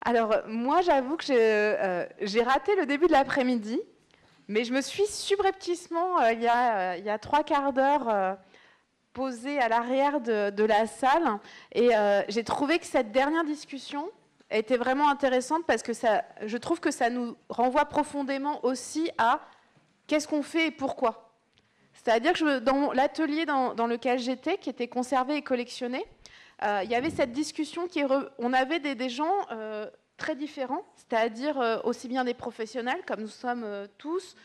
Alors, moi, j'avoue que j'ai raté le début de l'après-midi, mais je me suis subrepticement, il y a 3/4 d'heure, posée à l'arrière de la salle, et j'ai trouvé que cette dernière discussion était vraiment intéressante parce que je trouve que ça nous renvoie profondément aussi à qu'est-ce qu'on fait et pourquoi. C'est-à-dire que dans l'atelier dans lequel j'étais, qui était conservé et collectionné, il y avait cette discussion on avait des gens très différents, c'est-à-dire aussi bien des professionnels, comme nous sommes tous,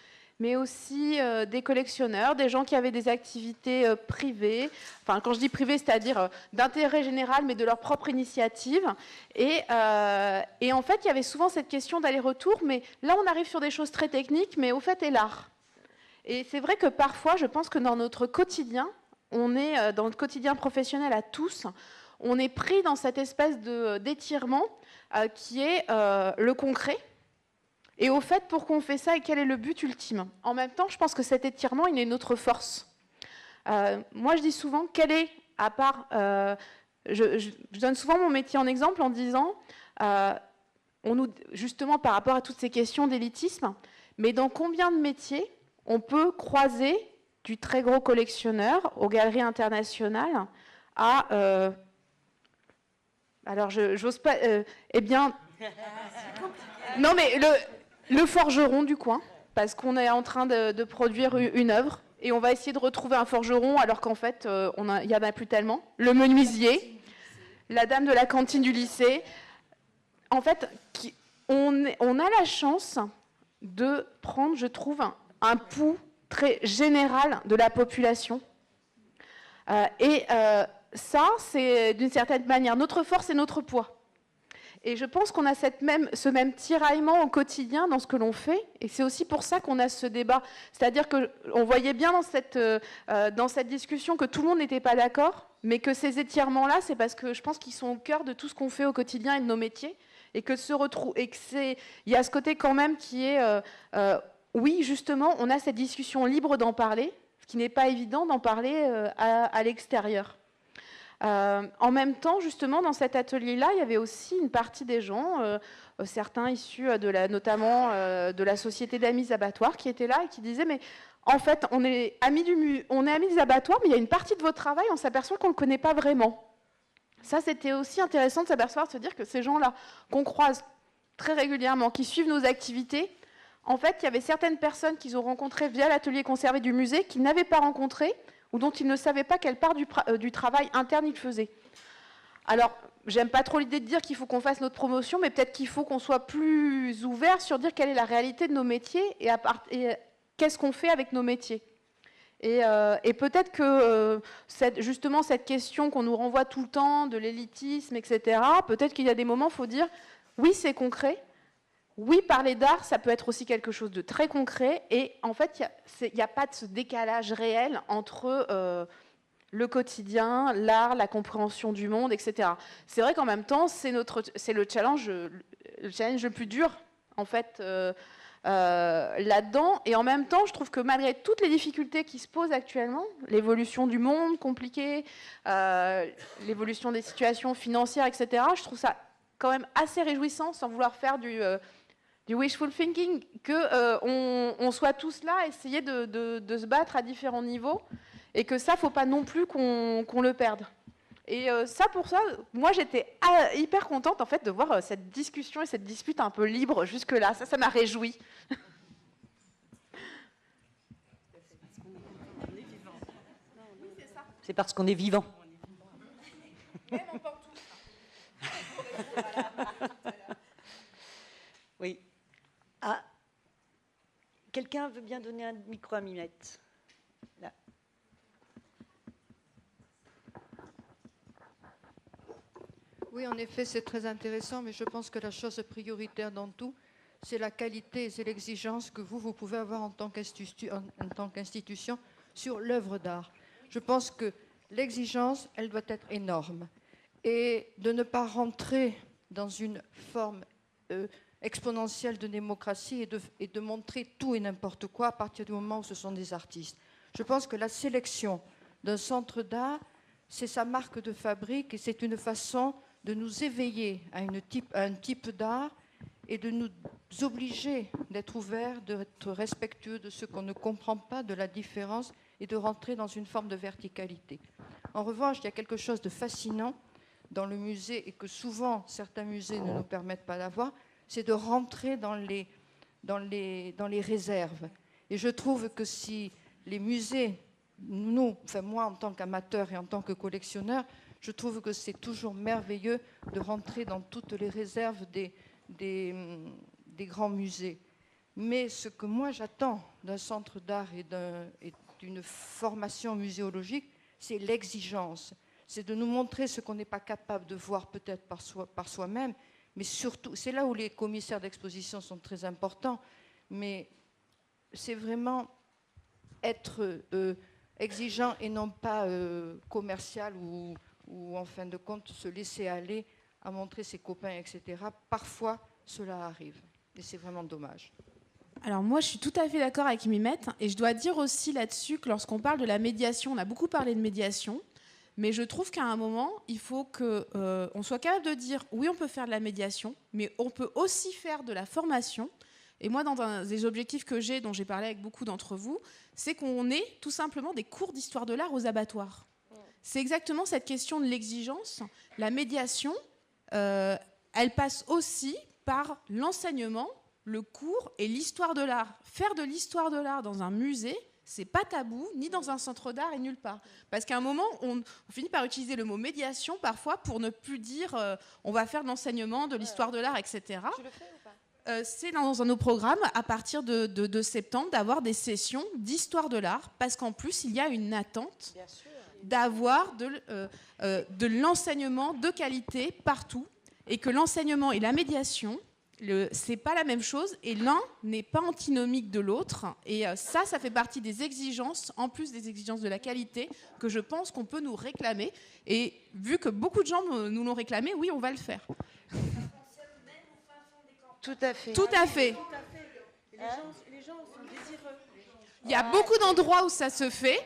mais aussi des collectionneurs, des gens qui avaient des activités privées, enfin quand je dis privées, c'est-à-dire d'intérêt général, mais de leur propre initiative. Et en fait, il y avait souvent cette question d'aller-retour, mais là on arrive sur des choses très techniques, mais au fait, et l'art. Et c'est vrai que parfois, je pense que dans notre quotidien, on est dans le quotidien professionnel à tous, on est pris dans cette espèce d'étirement qui est le concret. Et au fait, pourquoi on fait ça et quel est le but ultime? En même temps, je pense que cet étirement, il est notre force. Moi, je dis souvent, quel est, à part... je donne souvent mon métier en exemple en disant, justement par rapport à toutes ces questions d'élitisme, mais dans combien de métiers on peut croiser du très gros collectionneur aux galeries internationales à... alors, j'ose pas... eh bien... Non, mais le forgeron du coin, parce qu'on est en train de produire une œuvre, et on va essayer de retrouver un forgeron, alors qu'en fait, il n'y en a plus tellement. Le menuisier, la dame de la cantine du lycée. En fait, on a la chance de prendre, je trouve, un pouls très général de la population. Ça, c'est d'une certaine manière notre force et notre poids. Et je pense qu'on a ce même tiraillement au quotidien dans ce que l'on fait, et c'est aussi pour ça qu'on a ce débat. C'est-à-dire qu'on voyait bien dans cette discussion que tout le monde n'était pas d'accord, mais que ces étirements-là, c'est parce que je pense qu'ils sont au cœur de tout ce qu'on fait au quotidien et de nos métiers, et il y a ce côté quand même qui est, oui, justement, on a cette discussion libre d'en parler, ce qui n'est pas évident d'en parler à l'extérieur. En même temps, justement, dans cet atelier-là, il y avait aussi une partie des gens, certains issus notamment de la Société d'amis abattoirs, qui étaient là et qui disaient, mais en fait, on est amis des abattoirs, mais il y a une partie de votre travail, on s'aperçoit qu'on ne le connaît pas vraiment. Ça, c'était aussi intéressant de s'apercevoir, de se dire que ces gens-là, qu'on croise très régulièrement, qui suivent nos activités, en fait, il y avait certaines personnes qu'ils ont rencontrées via l'atelier conservé du musée qu'ils n'avaient pas rencontrées, ou dont ils ne savaient pas quelle part du travail interne ils faisaient. Alors, j'aime pas trop l'idée de dire qu'il faut qu'on fasse notre promotion, mais peut-être qu'il faut qu'on soit plus ouvert sur dire quelle est la réalité de nos métiers et qu'est-ce qu'on fait avec nos métiers. Et peut-être que justement cette question qu'on nous renvoie tout le temps de l'élitisme, etc., peut-être qu'il y a des moments où il faut dire oui, c'est concret. Oui, parler d'art, ça peut être aussi quelque chose de très concret. Et en fait, il n'y a pas de ce décalage réel entre le quotidien, l'art, la compréhension du monde, etc. C'est vrai qu'en même temps, c'est le challenge le plus dur, en fait, là-dedans. Et en même temps, je trouve que malgré toutes les difficultés qui se posent actuellement, l'évolution du monde compliqué, l'évolution des situations financières, etc., je trouve ça quand même assez réjouissant, sans vouloir faire du wishful thinking, qu'on soit tous là à essayer de se battre à différents niveaux, et que ça, il ne faut pas non plus qu'on le perde. Et pour ça, moi j'étais hyper contente en fait de voir cette discussion et cette dispute un peu libre jusque-là. Ça m'a réjouie. C'est parce qu'on est vivant. Même en porte Oui. Ah, quelqu'un veut bien donner un micro à Mimette? Là. Oui, en effet, c'est très intéressant, mais je pense que la chose prioritaire dans tout, c'est la qualité et c'est l'exigence que vous pouvez avoir en tant qu'institution sur l'œuvre d'art. Je pense que l'exigence, elle doit être énorme. Et de ne pas rentrer dans une forme exponentielle de démocratie et de montrer tout et n'importe quoi à partir du moment où ce sont des artistes. Je pense que la sélection d'un centre d'art, c'est sa marque de fabrique et c'est une façon de nous éveiller à un type d'art et de nous obliger d'être ouverts, d'être respectueux de ce qu'on ne comprend pas, de la différence, et de rentrer dans une forme de verticalité. En revanche, il y a quelque chose de fascinant dans le musée, et que souvent certains musées ne nous permettent pas d'avoir, c'est de rentrer dans les réserves. Et je trouve que si les musées, moi en tant qu'amateur et en tant que collectionneur, je trouve que c'est toujours merveilleux de rentrer dans toutes les réserves des grands musées. Mais ce que moi j'attends d'un centre d'art et d'une formation muséologique, c'est l'exigence. C'est de nous montrer ce qu'on n'est pas capable de voir peut-être par soi-même, mais surtout, c'est là où les commissaires d'exposition sont très importants, mais c'est vraiment être exigeant et non pas commercial ou en fin de compte se laisser aller à montrer ses copains, etc. Parfois, cela arrive et c'est vraiment dommage. Alors moi, je suis tout à fait d'accord avec Mimette, et je dois dire aussi là-dessus que lorsqu'on parle de la médiation, on a beaucoup parlé de médiation, mais je trouve qu'à un moment, il faut qu'on soit capable de dire oui, on peut faire de la médiation, mais on peut aussi faire de la formation. Et moi, dans un des objectifs que j'ai, dont j'ai parlé avec beaucoup d'entre vous, c'est qu'on ait tout simplement des cours d'histoire de l'art aux abattoirs. C'est exactement cette question de l'exigence. La médiation, elle passe aussi par l'enseignement, le cours et l'histoire de l'art. Faire de l'histoire de l'art dans un musée, c'est pas tabou, ni dans un centre d'art et nulle part. Parce qu'à un moment, on finit par utiliser le mot médiation parfois pour ne plus dire on va faire de l'enseignement, de l'histoire de l'art, etc. Tu le fais ou pas ? C'est dans un de nos programmes, à partir de septembre, d'avoir des sessions d'histoire de l'art, parce qu'en plus, il y a une attente d'avoir de l'enseignement de qualité partout, et que l'enseignement et la médiation, c'est pas la même chose, et l'un n'est pas antinomique de l'autre, et ça fait partie des exigences, en plus des exigences de la qualité, que je pense qu'on peut nous réclamer, et vu que beaucoup de gens nous l'ont réclamé, oui, on va le faire. Tout à fait. Tout à fait. Les gens sont désireux. Il y a beaucoup d'endroits où ça se fait.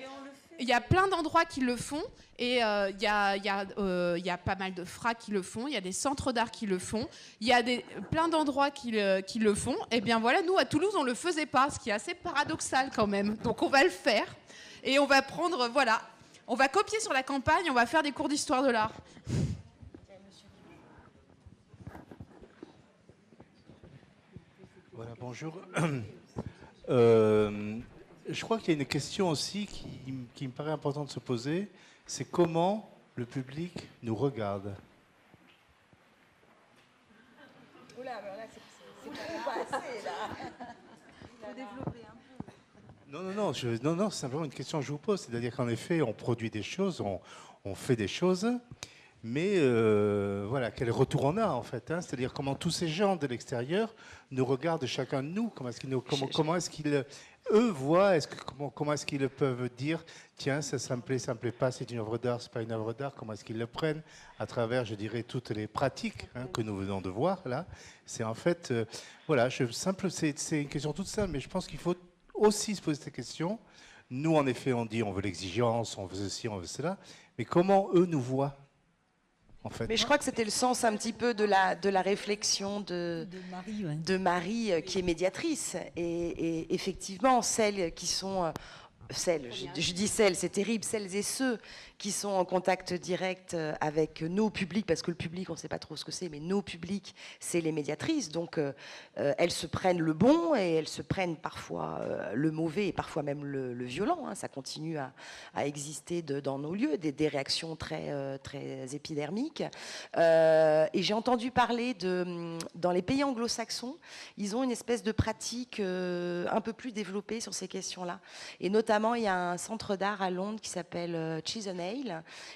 Il y a plein d'endroits qui le font. Et il y a pas mal de FRAC qui le font. Il y a des centres d'art qui le font. Il y a plein d'endroits qui le font. Et bien voilà, nous, à Toulouse, on ne le faisait pas, ce qui est assez paradoxal quand même. Donc on va le faire. Et on va prendre, voilà, on va copier sur la campagne, on va faire des cours d'histoire de l'art. Voilà, bonjour. Je crois qu'il y a une question aussi qui me paraît importante de se poser, c'est comment le public nous regarde. Oula, mais là, c'est pas assez, là. Il faut développer un peu. Non, c'est simplement une question que je vous pose. C'est-à-dire qu'en effet, on produit des choses, on fait des choses, mais voilà, quel retour on a en fait, hein, c'est-à-dire comment tous ces gens de l'extérieur nous regardent chacun de nous, comment est-ce qu'ils eux voient, comment est-ce qu'ils peuvent dire tiens, ça me plaît pas, c'est une œuvre d'art, c'est pas une œuvre d'art, comment est-ce qu'ils le prennent à travers, je dirais, toutes les pratiques que nous venons de voir là. C'est en fait, voilà, c'est une question toute simple, mais je pense qu'il faut aussi se poser cette question. Nous, en effet, on dit on veut l'exigence, on veut ceci, on veut cela, mais comment eux nous voient? En fait. Mais je crois que c'était le sens un petit peu de la réflexion de Marie, qui est médiatrice. Et effectivement, celles qui sont... je dis celles, c'est terrible, celles et ceux qui sont en contact direct avec nos publics, parce que le public, on ne sait pas trop ce que c'est, mais nos publics, c'est les médiatrices. Donc, elles se prennent le bon et elles se prennent parfois le mauvais et parfois même le violent. Hein. Ça continue à exister dans nos lieux, des réactions très, très épidermiques. Et j'ai entendu parler dans les pays anglo-saxons, ils ont une espèce de pratique un peu plus développée sur ces questions-là. Et notamment, il y a un centre d'art à Londres qui s'appelle Chisenhale.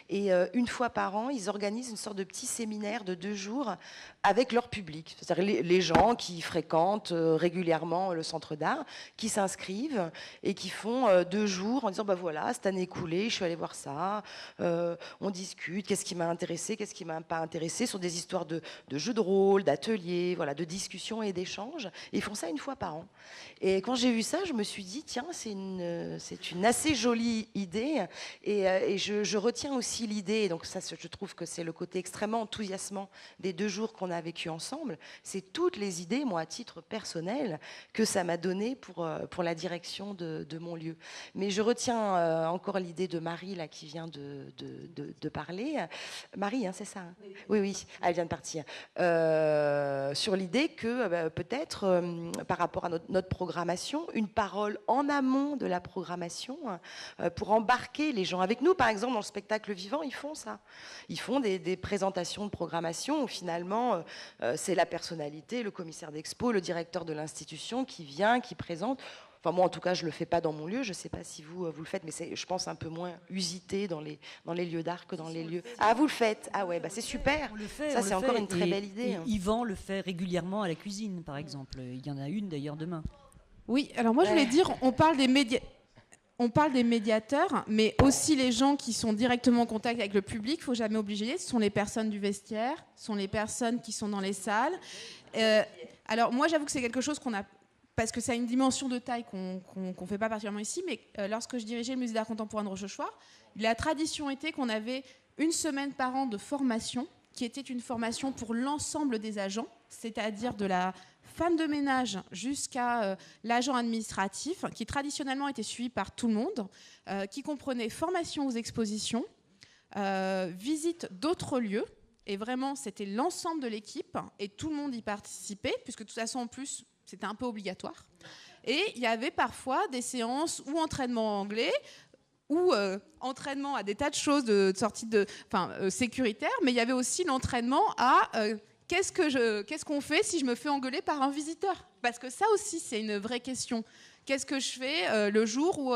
Et une fois par an, ils organisent une sorte de petit séminaire de 2 jours avec leur public. C'est-à-dire les gens qui fréquentent régulièrement le centre d'art, qui s'inscrivent et qui font 2 jours en disant bah voilà, cette année écoulée, je suis allée voir ça, on discute, qu'est-ce qui m'a intéressé, qu'est-ce qui m'a pas intéressé, sur des histoires de jeux de rôle, d'ateliers, voilà, de discussions et d'échanges. Et ils font ça une fois par an. Et quand j'ai vu ça, je me suis dit tiens, c'est c'est une assez jolie idée. Et je retiens aussi l'idée, et donc ça, je trouve que c'est le côté extrêmement enthousiasmant des 2 jours qu'on a vécu ensemble. C'est toutes les idées, moi, à titre personnel, que ça m'a donné pour la direction de mon lieu. Mais je retiens encore l'idée de Marie, là, qui vient de parler. Marie, hein, c'est ça, hein? Oui, oui, elle vient de partir. Sur l'idée que peut-être, par rapport à notre programmation, une parole en amont de la programmation pour embarquer les gens avec nous. Par exemple, dans le spectacle vivant, ils font ça. Ils font des présentations de programmation où finalement, c'est la personnalité, le commissaire d'expo, le directeur de l'institution qui vient, qui présente. Enfin, moi, en tout cas, je ne le fais pas dans mon lieu. Je ne sais pas si vous le faites, mais c'est, je pense, un peu moins usité dans les lieux d'art que dans les lieux... Ah, vous le faites? Ah ouais, bah, c'est super. On le fait, ça, c'est encore une très belle idée. Et Yvan le fait régulièrement à la cuisine, par exemple. Il y en a une, d'ailleurs, demain. Oui, alors moi, je voulais dire, on parle des médiateurs, mais aussi les gens qui sont directement en contact avec le public, il ne faut jamais oublier, ce sont les personnes du vestiaire, ce sont les personnes qui sont dans les salles. Alors moi, j'avoue que c'est quelque chose qu'on a, parce que ça a une dimension de taille qu'on ne fait pas particulièrement ici, mais lorsque je dirigeais le musée d'art contemporain de Rochechouart, la tradition était qu'on avait une semaine par an de formation, qui était une formation pour l'ensemble des agents, c'est-à-dire de la femme de ménage jusqu'à l'agent administratif, qui traditionnellement était suivi par tout le monde, qui comprenait formation aux expositions, visite d'autres lieux, et vraiment c'était l'ensemble de l'équipe, et tout le monde y participait, puisque de toute façon en plus c'était un peu obligatoire. Et il y avait parfois des séances ou entraînement anglais, ou entraînement à des tas de choses de sortie sécuritaire, mais il y avait aussi l'entraînement à qu'est-ce qu'on fait si je me fais engueuler par un visiteur? Parce que ça aussi, c'est une vraie question. Qu'est-ce que je fais le jour où...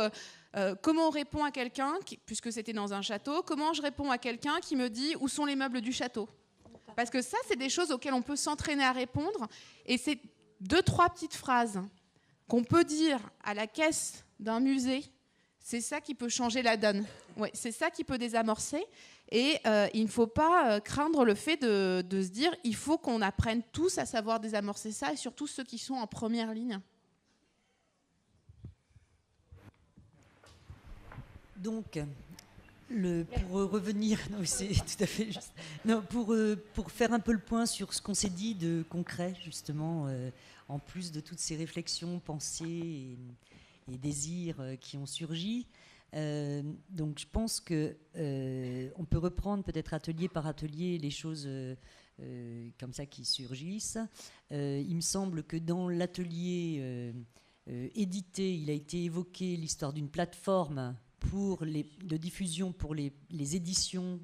comment on répond à quelqu'un, puisque c'était dans un château, comment je réponds à quelqu'un qui me dit où sont les meubles du château? Parce que ça, c'est des choses auxquelles on peut s'entraîner à répondre. Et c'est 2-3 petites phrases qu'on peut dire à la caisse d'un musée. C'est ça qui peut changer la donne. Ouais, c'est ça qui peut désamorcer. Et il ne faut pas craindre le fait de se dire il faut qu'on apprenne tous à savoir désamorcer ça, et surtout ceux qui sont en première ligne. Donc, pour revenir, non, c'est tout à fait juste. Non, pour faire un peu le point sur ce qu'on s'est dit de concret, justement, en plus de toutes ces réflexions, pensées et désirs qui ont surgi. Donc, je pense que on peut reprendre peut-être atelier par atelier les choses comme ça qui surgissent. Il me semble que dans l'atelier édité, il a été évoqué l'histoire d'une plateforme de diffusion pour les éditions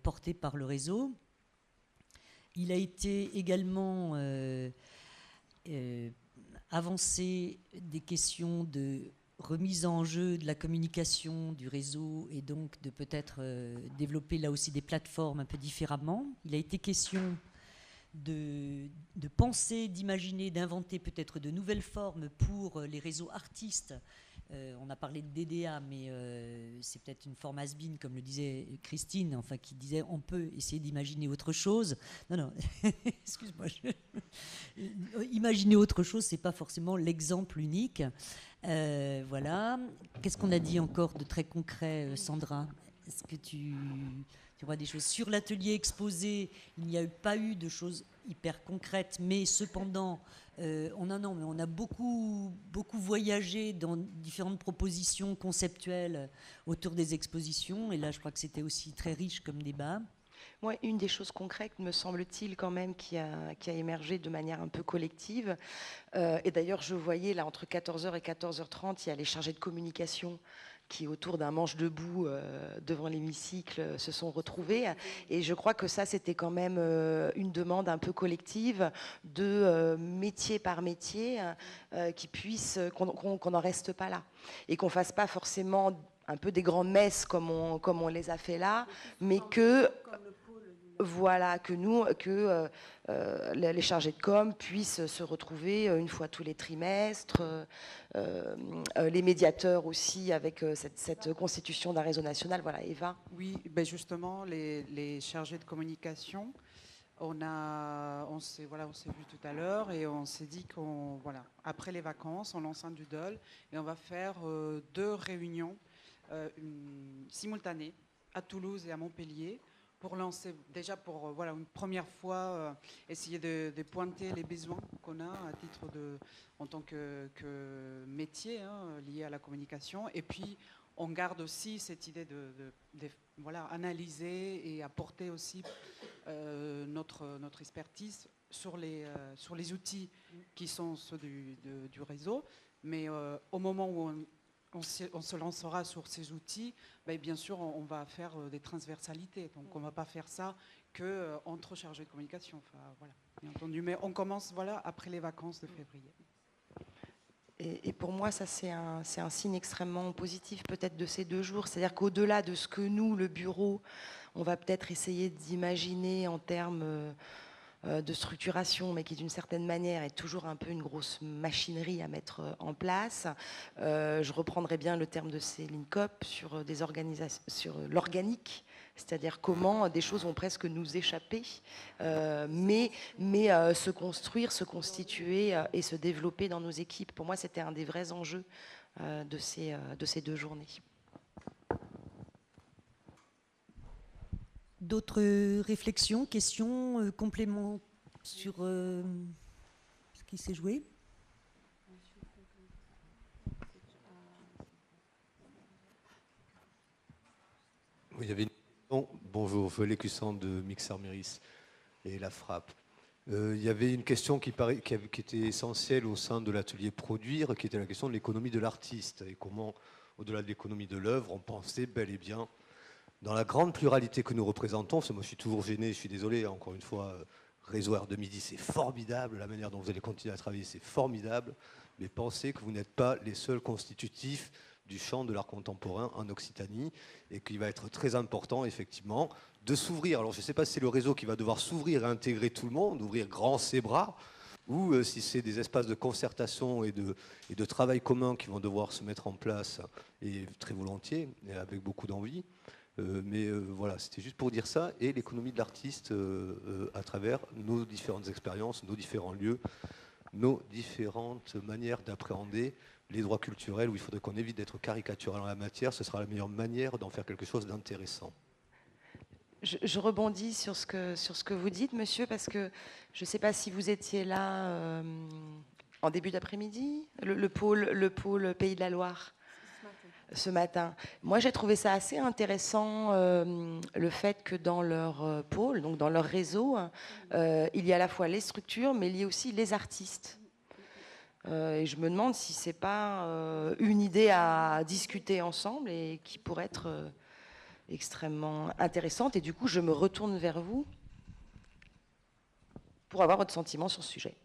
portées par le réseau. Il a été également avancé des questions de remise en jeu de la communication du réseau et donc de peut-être développer là aussi des plateformes un peu différemment. Il a été question de penser, d'imaginer, d'inventer peut-être de nouvelles formes pour les réseaux artistes. On a parlé de DDA, mais c'est peut-être une forme has-been, comme le disait Christine, enfin qui disait on peut essayer d'imaginer autre chose. Non, excuse-moi. Imaginer autre chose, c'est pas forcément l'exemple unique. Voilà. Qu'est-ce qu'on a dit encore de très concret, Sandra? Est-ce que tu vois des choses sur l'atelier exposé? Il n'y a pas eu de choses hyper concrètes, mais cependant, on a beaucoup voyagé dans différentes propositions conceptuelles autour des expositions. Et là, je crois que c'était aussi très riche comme débat. Moi, une des choses concrètes, me semble-t-il, quand même, qui a émergé de manière un peu collective. Et d'ailleurs, je voyais, là, entre 14h et 14h30, il y a les chargés de communication qui, autour d'un manche debout devant l'hémicycle, se sont retrouvés. Et je crois que ça, c'était quand même une demande un peu collective de métier par métier qui puisse, qu'on n'en reste pas là. Et qu'on ne fasse pas forcément un peu des grandes messes comme on les a fait là, mais que... Voilà, que les chargés de com puissent se retrouver une fois tous les trimestres, les médiateurs aussi avec cette constitution d'un réseau national. Voilà, Eva. Oui, ben justement, les chargés de communication On s'est vu tout à l'heure et on s'est dit après les vacances, on lance un doodle et on va faire 2 réunions simultanées à Toulouse et à Montpellier pour lancer, déjà pour une première fois, essayer de pointer les besoins qu'on a à titre en tant que métier lié à la communication. Et puis, on garde aussi cette idée de analyser et apporter aussi notre expertise sur les outils qui sont ceux du réseau. Mais au moment où on se lancera sur ces outils, bien sûr, on va faire des transversalités. Donc, on ne va pas faire ça qu'entre chargés de communication. Enfin, voilà, bien entendu. Mais on commence après les vacances de février. Et pour moi, ça, c'est un signe extrêmement positif, peut-être, de ces 2 jours. C'est-à-dire qu'au-delà de ce que nous, le bureau, on va peut-être essayer d'imaginer en termes de structuration, mais qui, d'une certaine manière, est toujours un peu une grosse machinerie à mettre en place. Je reprendrai bien le terme de Céline Kopp sur des organisations, sur l'organique, c'est-à-dire comment des choses vont presque nous échapper, mais se construire, se constituer et se développer dans nos équipes. Pour moi, c'était un des vrais enjeux de ces 2 journées. D'autres réflexions, questions, compléments sur ce qui s'est joué? Oui, il y avait une question. Bonjour, Volet Cussan de Mixer Méris et La Frappe. Il y avait une question qui était essentielle au sein de l'atelier Produire, qui était la question de l'économie de l'artiste et comment, au-delà de l'économie de l'œuvre, on pensait bel et bien dans la grande pluralité que nous représentons. Parce que moi, je suis toujours gêné, je suis désolé, encore une fois, Réseau Air de Midi, c'est formidable, la manière dont vous allez continuer à travailler, c'est formidable, mais pensez que vous n'êtes pas les seuls constitutifs du champ de l'art contemporain en Occitanie, et qu'il va être très important, effectivement, de s'ouvrir. Alors, je ne sais pas si c'est le réseau qui va devoir s'ouvrir et intégrer tout le monde, ouvrir grand ses bras, ou si c'est des espaces de concertation et de travail commun qui vont devoir se mettre en place, et très volontiers, et avec beaucoup d'envie. Mais voilà, c'était juste pour dire ça, et l'économie de l'artiste à travers nos différentes expériences, nos différents lieux, nos différentes manières d'appréhender les droits culturels, où il faudrait qu'on évite d'être caricatural en la matière. Ce sera la meilleure manière d'en faire quelque chose d'intéressant. Je rebondis sur ce que vous dites, monsieur, parce que je ne sais pas si vous étiez là en début d'après-midi, le pôle Pays de la Loire. Ce matin. Moi, j'ai trouvé ça assez intéressant, le fait que dans leur pôle, donc dans leur réseau, il y a à la fois les structures, mais il y a aussi les artistes. Et je me demande si c'est pas une idée à discuter ensemble et qui pourrait être extrêmement intéressante. Et du coup, je me retourne vers vous pour avoir votre sentiment sur ce sujet.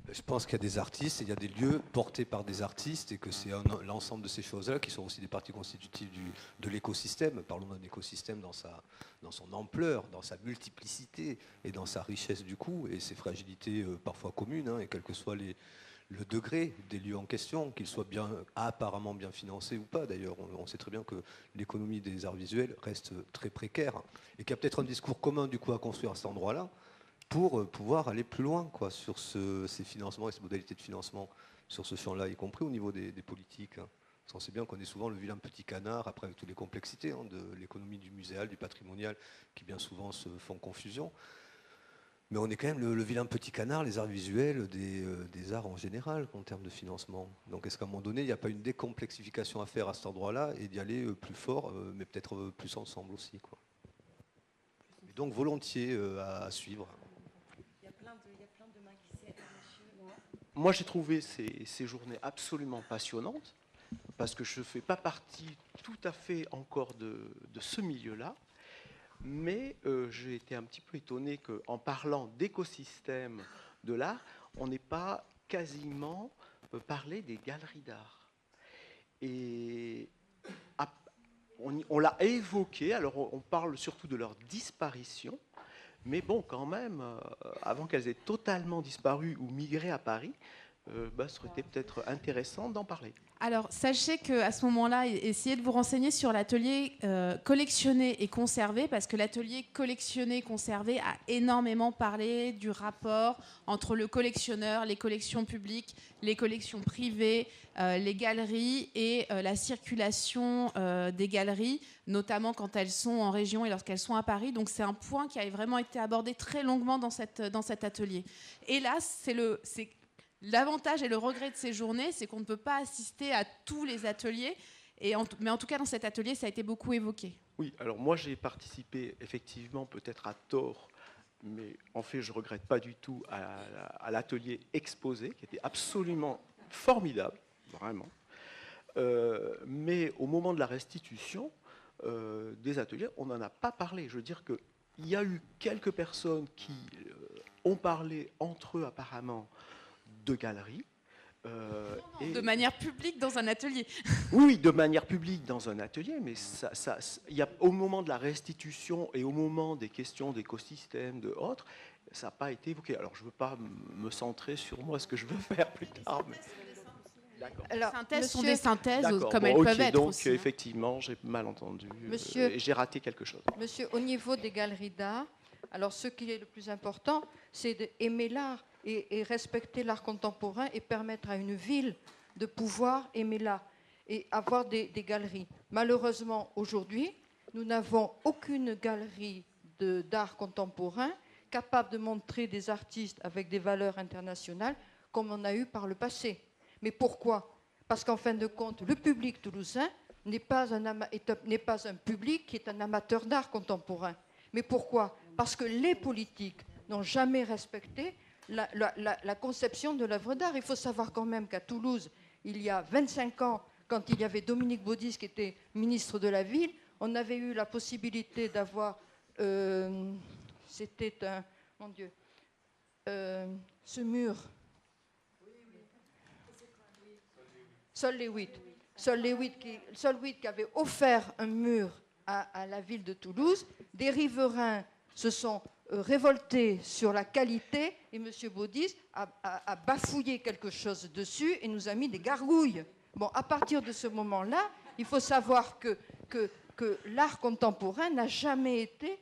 Je pense qu'il y a des artistes et il y a des lieux portés par des artistes et que c'est l'ensemble de ces choses-là qui sont aussi des parties constitutives de l'écosystème. Parlons d'un écosystème dans son ampleur, dans sa multiplicité et dans sa richesse du coup et ses fragilités parfois communes, et quel que soit le degré des lieux en question, qu'ils soient apparemment bien financés ou pas. D'ailleurs, on sait très bien que l'économie des arts visuels reste très précaire et qu'il y a peut-être un discours commun du coup à construire à cet endroit-là, pour pouvoir aller plus loin sur ces financements et ces modalités de financement sur ce champ-là, y compris au niveau des politiques. Parce qu'on sait bien qu'on est souvent le vilain petit canard, après avec toutes les complexités de l'économie du muséal, du patrimonial, qui bien souvent se font confusion. Mais on est quand même le vilain petit canard, les arts visuels, des arts en général, en termes de financement. Donc est-ce qu'à un moment donné, il n'y a pas une décomplexification à faire à cet endroit-là et d'y aller plus fort, mais peut-être plus ensemble aussi, quoi. Et donc volontiers à suivre. Moi, j'ai trouvé ces journées absolument passionnantes, parce que je ne fais pas partie tout à fait encore de ce milieu-là, mais j'ai été un petit peu étonné qu'en parlant d'écosystème de l'art, on n'ait pas quasiment parlé des galeries d'art. Et on l'a évoqué, alors on parle surtout de leur disparition, mais bon, quand même, avant qu'elles aient totalement disparu ou migré à Paris, ça aurait été peut-être intéressant d'en parler. Alors, sachez qu'à ce moment-là, essayez de vous renseigner sur l'atelier collectionner et conserver, parce que l'atelier collectionner et conserver a énormément parlé du rapport entre le collectionneur, les collections publiques, les collections privées, les galeries et la circulation des galeries, notamment quand elles sont en région et lorsqu'elles sont à Paris. Donc c'est un point qui a vraiment été abordé très longuement dans cet atelier. Hélas, c'est l'avantage et le regret de ces journées, c'est qu'on ne peut pas assister à tous les ateliers, mais en tout cas dans cet atelier, ça a été beaucoup évoqué. Oui, alors moi j'ai participé effectivement, peut-être à tort, mais en fait je ne regrette pas du tout à l'atelier exposé, qui était absolument formidable, vraiment. Mais au moment de la restitution des ateliers, on n'en a pas parlé. Je veux dire qu'il y a eu quelques personnes qui ont parlé entre eux apparemment de galeries. De manière publique dans un atelier. Oui, de manière publique dans un atelier, mais au moment de la restitution et au moment des questions d'écosystème, de autres, ça n'a pas été évoqué. Alors je ne veux pas me centrer sur moi, ce que je veux faire plus tard. Mais... Les synthèses sont des synthèses comme elles peuvent être. Donc aussi, effectivement, j'ai mal entendu et j'ai raté quelque chose. Monsieur, au niveau des galeries d'art, alors ce qui est le plus important, c'est d'aimer l'art et respecter l'art contemporain et permettre à une ville de pouvoir aimer l'art et avoir des galeries. Malheureusement, aujourd'hui, nous n'avons aucune galerie d'art contemporain capable de montrer des artistes avec des valeurs internationales comme on a eu par le passé. Mais pourquoi? Parce qu'en fin de compte, le public toulousain n'est pas un public qui est un amateur d'art contemporain. Mais pourquoi? Parce que les politiques n'ont jamais respecté la conception de l'œuvre d'art. Il faut savoir quand même qu'à Toulouse, il y a 25 ans, quand il y avait Dominique Baudis qui était ministre de la ville, on avait eu la possibilité d'avoir, c'était un, mon Dieu, ce mur, Sol Lewitt qui avait offert un mur à la ville de Toulouse. Des riverains se sont révoltés sur la qualité et M. Baudis a bafouillé quelque chose dessus et nous a mis des gargouilles. Bon, à partir de ce moment-là, il faut savoir que l'art contemporain n'a jamais été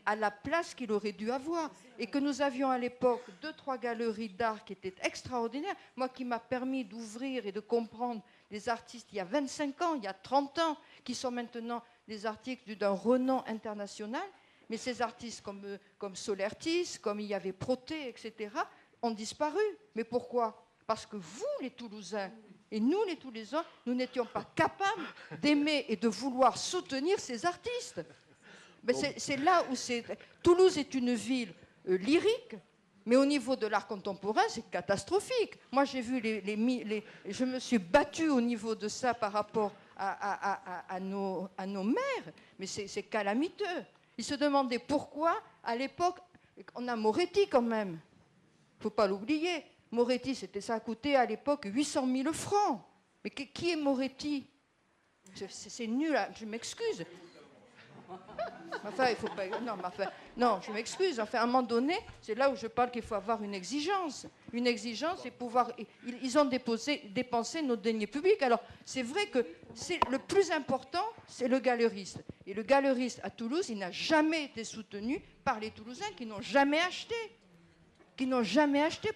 à la place qu'il aurait dû avoir. Et que nous avions à l'époque 2-3 galeries d'art qui étaient extraordinaires. Moi qui m'a permis d'ouvrir et de comprendre des artistes il y a 25 ans, il y a 30 ans, qui sont maintenant des artistes d'un renom international. Mais ces artistes comme Solertis, comme il y avait Proté, etc., ont disparu. Mais pourquoi? Parce que vous, les Toulousains, et nous, les Toulousains, nous n'étions pas capables d'aimer et de vouloir soutenir ces artistes. Mais c'est là où c'est... Toulouse est une ville lyrique, mais au niveau de l'art contemporain, c'est catastrophique. Moi, j'ai vu je me suis battue au niveau de ça par rapport à nos maires, mais c'est calamiteux. Ils se demandaient pourquoi, à l'époque, on a Moretti quand même. Il ne faut pas l'oublier. Moretti, ça a coûté à l'époque 800 000 francs. Mais qui est Moretti? C'est nul, je m'excuse. Enfin, il faut pas. Non, je m'excuse. Enfin, à un moment donné, c'est là où je parle qu'il faut avoir une exigence. Une exigence et pouvoir. Ils ont dépensé nos deniers publics. Alors, c'est vrai que le plus important, c'est le galeriste. Et le galeriste à Toulouse, il n'a jamais été soutenu par les Toulousains qui n'ont jamais acheté.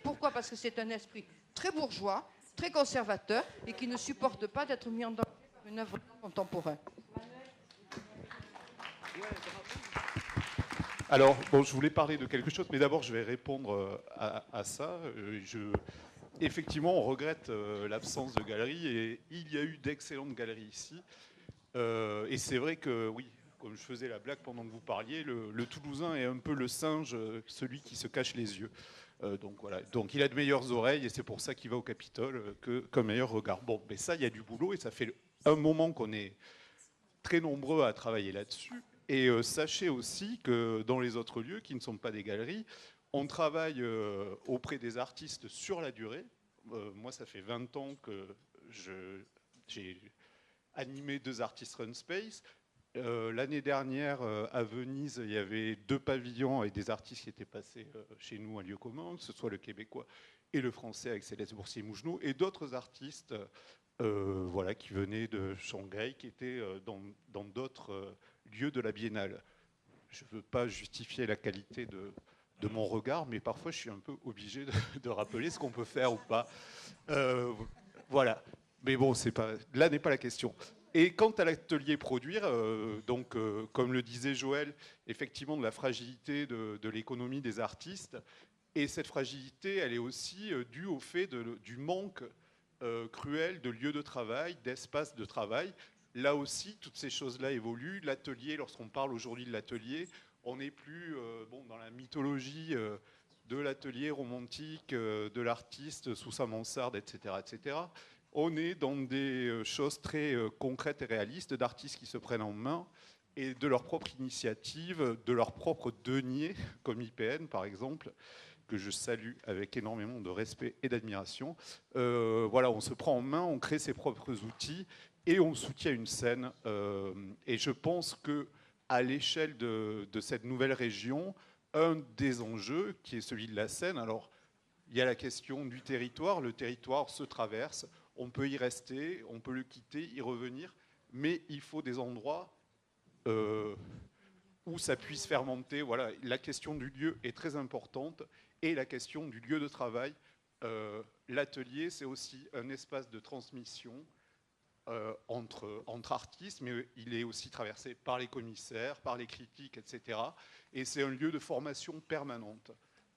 Pourquoi? Parce que c'est un esprit très bourgeois, très conservateur et qui ne supporte pas d'être mis en danger par une œuvre contemporaine. Alors, bon, je voulais parler de quelque chose, mais d'abord, je vais répondre à ça. Effectivement, on regrette l'absence de galeries, et il y a eu d'excellentes galeries ici. Et c'est vrai que, oui, comme je faisais la blague pendant que vous parliez, le Toulousain est un peu le singe, celui qui se cache les yeux. Donc voilà. Donc il a de meilleures oreilles, et c'est pour ça qu'il va au Capitole qu'un meilleur regard. Bon, mais ça, il y a du boulot, et ça fait un moment qu'on est très nombreux à travailler là-dessus. Et sachez aussi que dans les autres lieux, qui ne sont pas des galeries, on travaille auprès des artistes sur la durée. Moi, ça fait 20 ans que j'ai animé 2 artistes Run Space. L'année dernière, à Venise, il y avait 2 pavillons avec des artistes qui étaient passés chez nous à lieu commun, que ce soit le québécois et le français avec Céleste Boursier-Mougenot, et d'autres artistes voilà, qui venaient de Shanghai, qui étaient dans d'autres lieux de la Biennale. Je ne veux pas justifier la qualité de mon regard, mais parfois je suis un peu obligé de rappeler ce qu'on peut faire ou pas. Voilà. Mais bon, là n'est pas la question. Et quant à l'atelier produire, comme le disait Joël, effectivement de la fragilité de l'économie des artistes, et cette fragilité, elle est aussi due au fait du manque cruel de lieux de travail, d'espaces de travail. Là aussi, toutes ces choses-là évoluent. L'atelier, lorsqu'on parle aujourd'hui de l'atelier, on n'est plus dans la mythologie de l'atelier romantique, de l'artiste sous sa mansarde, etc., etc. On est dans des choses très concrètes et réalistes, d'artistes qui se prennent en main et de leur propre initiative, de leur propre denier, comme IPN par exemple, que je salue avec énormément de respect et d'admiration. Voilà, on se prend en main, on crée ses propres outils et on soutient une scène. Et je pense qu'à l'échelle de cette nouvelle région, un des enjeux, qui est celui de la Seine, alors il y a la question du territoire, le territoire se traverse, on peut y rester, on peut le quitter, y revenir, mais il faut des endroits où ça puisse faire monter. Voilà, la question du lieu est très importante et la question du lieu de travail. L'atelier, c'est aussi un espace de transmission entre artistes, mais il est aussi traversé par les commissaires, par les critiques, etc. Et c'est un lieu de formation permanente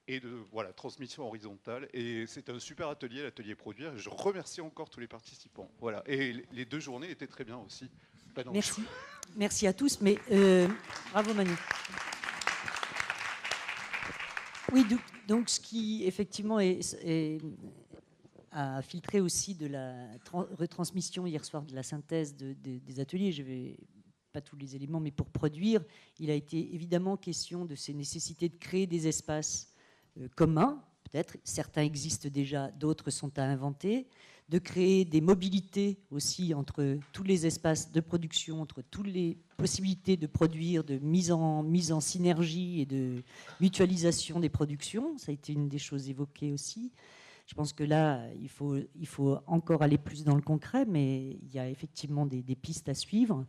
et de transmission horizontale. Et c'est un super atelier, l'atelier produire. Je remercie encore tous les participants. Voilà. Et les 2 journées étaient très bien aussi. Merci. Merci à tous. Mais bravo Manu. Oui, donc ce qui effectivement a filtré aussi de la retransmission hier soir de la synthèse des ateliers. Je vais pas tous les éléments, mais pour produire, il a été évidemment question de ces nécessités de créer des espaces communs, peut-être, certains existent déjà, d'autres sont à inventer, de créer des mobilités aussi entre tous les espaces de production, entre toutes les possibilités de produire, de mise en synergie et de mutualisation des productions. Ça a été une des choses évoquées aussi. Je pense que là, il faut encore aller plus dans le concret, mais il y a effectivement des pistes à suivre.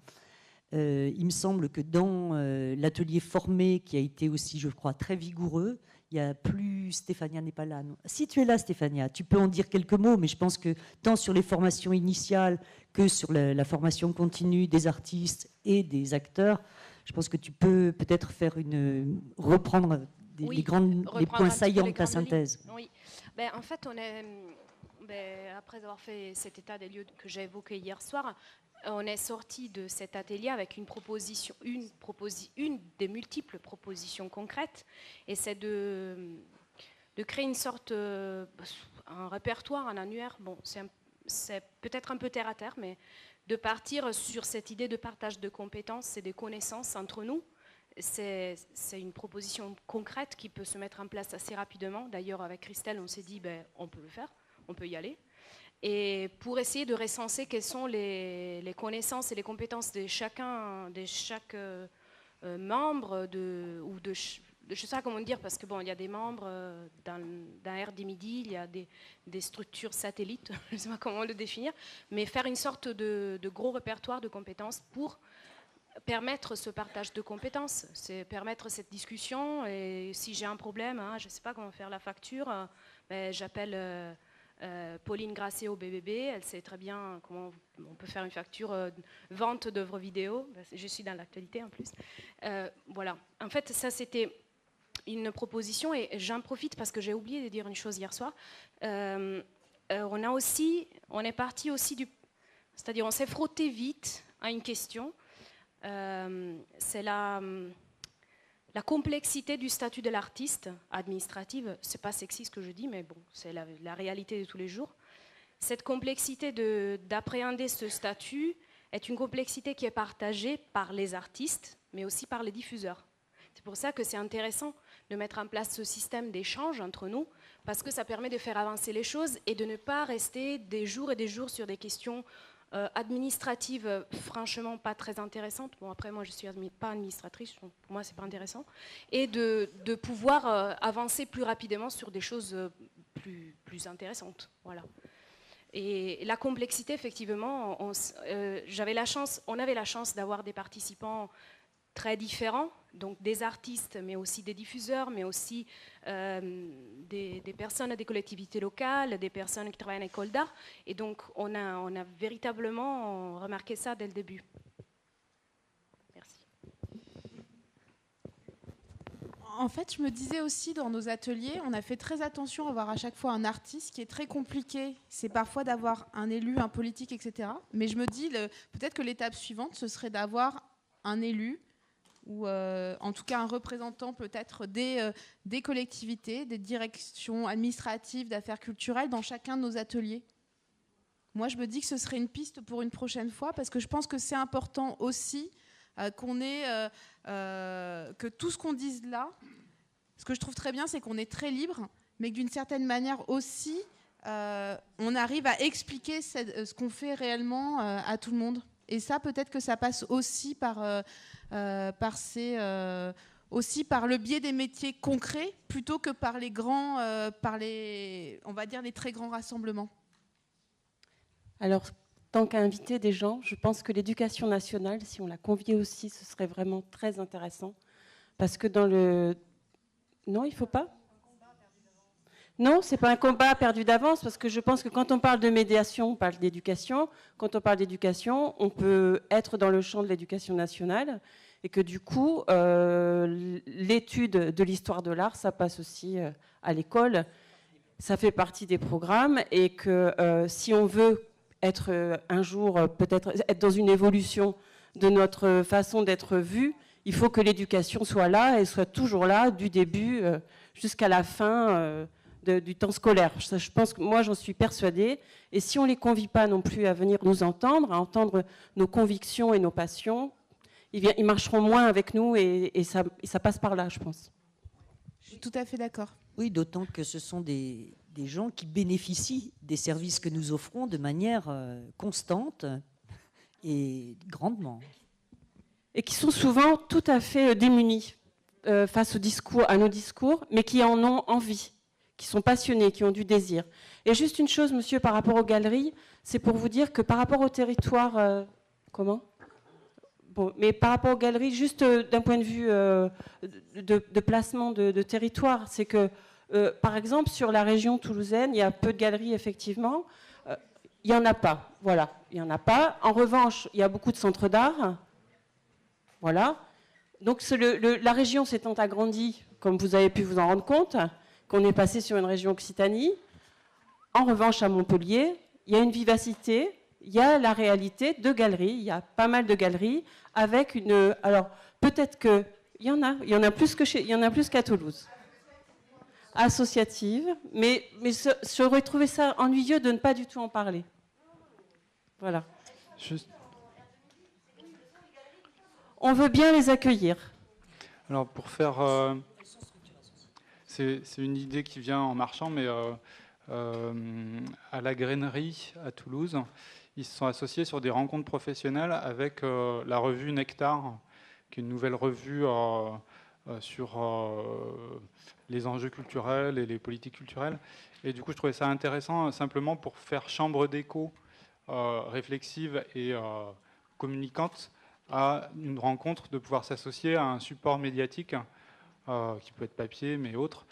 Il me semble que dans l'atelier formé, qui a été aussi, je crois, très vigoureux, il y a plus... Stéphania n'est pas là. Non. Si tu es là, Stéphania, tu peux en dire quelques mots, mais je pense que tant sur les formations initiales que sur la formation continue des artistes et des acteurs, je pense que tu peux peut-être reprendre les points saillants de ta synthèse. Oui. En fait, après avoir fait cet état des lieux que j'ai évoqué hier soir, on est sorti de cet atelier avec une des multiples propositions concrètes, et c'est de créer une sorte, un répertoire, un annuaire. Bon, c'est peut-être un peu terre à terre, mais de partir sur cette idée de partage de compétences et de connaissances entre nous. C'est une proposition concrète qui peut se mettre en place assez rapidement. D'ailleurs, avec Christelle, on s'est dit, on peut le faire, on peut y aller. Et pour essayer de recenser quelles sont les connaissances et les compétences de chaque membre, je ne sais pas comment dire, parce que il y a des membres d'un RD Midi, il y a des structures satellites, je ne sais pas comment le définir, mais faire une sorte de gros répertoire de compétences pour permettre ce partage de compétences, c'est permettre cette discussion. Et si j'ai un problème, je ne sais pas comment faire la facture, j'appelle Pauline Grasset au BBB, elle sait très bien comment on peut faire une facture vente d'œuvres vidéo. Je suis dans l'actualité en plus. Voilà. En fait, ça c'était une proposition, et j'en profite parce que j'ai oublié de dire une chose hier soir. On est parti aussi c'est-à-dire on s'est frotté vite à une question. C'est la complexité du statut de l'artiste administrative. C'est pas sexy ce que je dis, mais bon, c'est la réalité de tous les jours. Cette complexité d'appréhender ce statut est une complexité qui est partagée par les artistes, mais aussi par les diffuseurs. C'est pour ça que c'est intéressant de mettre en place ce système d'échange entre nous, parce que ça permet de faire avancer les choses et de ne pas rester des jours et des jours sur des questions administrative, franchement pas très intéressante. Bon, après, moi, je ne suis pas administratrice, donc pour moi, c'est pas intéressant. Et de pouvoir avancer plus rapidement sur des choses plus intéressantes. Voilà. Et la complexité, effectivement, on avait la chance d'avoir des participants très différents, donc des artistes, mais aussi des diffuseurs, mais aussi des personnes des collectivités locales, des personnes qui travaillent en école d'art. Et donc, on a véritablement remarqué ça dès le début. Merci. En fait, je me disais aussi dans nos ateliers, on a fait très attention à avoir à chaque fois un artiste. Ce qui est très compliqué, c'est parfois d'avoir un élu, un politique, etc. Mais je me dis, peut-être que l'étape suivante, ce serait d'avoir un élu, ou en tout cas un représentant peut-être des collectivités, des directions administratives, d'affaires culturelles dans chacun de nos ateliers. Moi, je me dis que ce serait une piste pour une prochaine fois, parce que je pense que c'est important aussi que tout ce qu'on dise là, ce que je trouve très bien, c'est qu'on est très libre, mais que d'une certaine manière aussi, on arrive à expliquer ce qu'on fait réellement à tout le monde. Et ça, peut-être que ça passe aussi par le biais des métiers concrets, plutôt que par les grands, on va dire les très grands rassemblements. Alors, tant qu'à inviter des gens, je pense que l'éducation nationale, si on la conviait aussi, ce serait vraiment très intéressant. Parce que dans le... Non, il ne faut pas ? Non, ce n'est pas un combat perdu d'avance, parce que je pense que quand on parle de médiation, on parle d'éducation. Quand on parle d'éducation, on peut être dans le champ de l'éducation nationale, et que du coup, l'étude de l'histoire de l'art, ça passe aussi à l'école. Ça fait partie des programmes, et que si on veut être un jour, peut-être être dans une évolution de notre façon d'être vu, il faut que l'éducation soit là, et soit toujours là, du début jusqu'à la fin du temps scolaire. Ça, je pense que moi, j'en suis persuadée. Et si on ne les convie pas non plus à venir nous entendre, à entendre nos convictions et nos passions, ils marcheront moins avec nous, et ça passe par là, je pense. Je suis tout à fait d'accord. Oui, d'autant que ce sont des gens qui bénéficient des services que nous offrons de manière constante et grandement. Et qui sont souvent tout à fait démunis face à nos discours, mais qui en ont envie, qui sont passionnés, qui ont du désir. Et juste une chose, monsieur, par rapport aux galeries, c'est pour vous dire que par rapport au territoire... comment ? Bon, mais par rapport aux galeries, juste d'un point de vue de placement de territoire, c'est que, par exemple, sur la région toulousaine, il y a peu de galeries, effectivement. Il n'y en a pas, voilà, il n'y en a pas. En revanche, il y a beaucoup de centres d'art, voilà. Donc la région s'étant agrandie, comme vous avez pu vous en rendre compte, qu'on est passé sur une région Occitanie. En revanche, à Montpellier, il y a une vivacité, il y a la réalité de galeries, il y a pas mal de galeries, avec une... Alors, peut-être qu'il y en a plus qu'à Toulouse. Associative, mais j'aurais trouvé ça ennuyeux de ne pas du tout en parler. Voilà. On veut bien les accueillir. Alors, pour faire... c'est une idée qui vient en marchant, mais à la Grainerie à Toulouse, ils se sont associés sur des rencontres professionnelles avec la revue Nectar, qui est une nouvelle revue sur les enjeux culturels et les politiques culturelles. Et du coup, je trouvais ça intéressant, simplement pour faire chambre d'écho réflexive et communicante à une rencontre, de pouvoir s'associer à un support médiatique, qui peut être papier, mais autre,